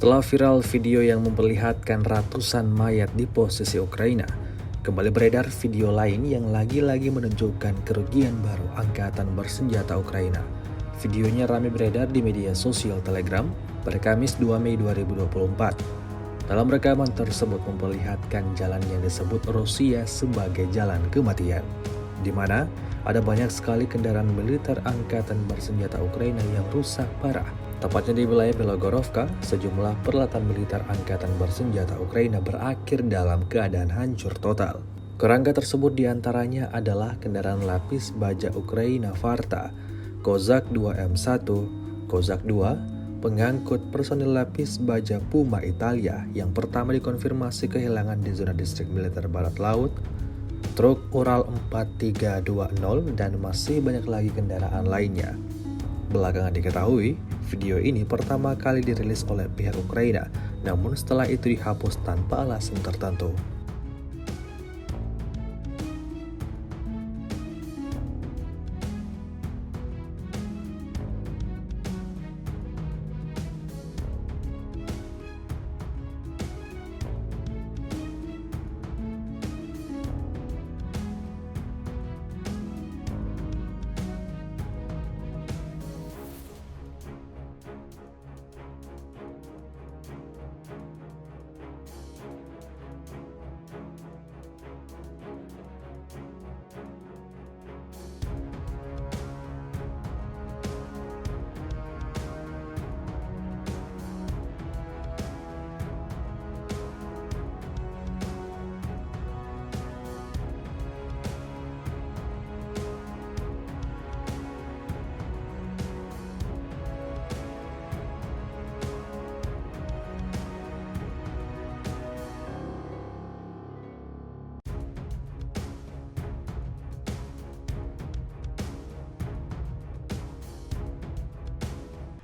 Setelah viral video yang memperlihatkan ratusan mayat di posisi Ukraina, kembali beredar video lain yang lagi-lagi menunjukkan kerugian baru Angkatan Bersenjata Ukraina. Videonya ramai beredar di media sosial Telegram pada Kamis 2 Mei 2024. Dalam rekaman tersebut memperlihatkan jalan yang disebut Rusia sebagai jalan kematian, di mana ada banyak sekali kendaraan militer Angkatan Bersenjata Ukraina yang rusak parah. Tepatnya di wilayah Belogorovka, sejumlah peralatan militer Angkatan Bersenjata Ukraina berakhir dalam keadaan hancur total. Kerangka tersebut diantaranya adalah kendaraan lapis baja Ukraina Varta, Kozak 2M1, Kozak 2, pengangkut personil lapis baja Puma Italia yang pertama dikonfirmasi kehilangan di zona distrik militer Barat Laut, truk Ural 4320, dan masih banyak lagi kendaraan lainnya. Belakangan diketahui, video ini pertama kali dirilis oleh pihak Ukraina, namun setelah itu dihapus tanpa alasan tertentu.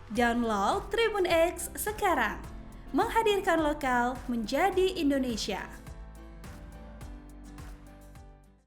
Download Tribun X sekarang, menghadirkan lokal menjadi Indonesia.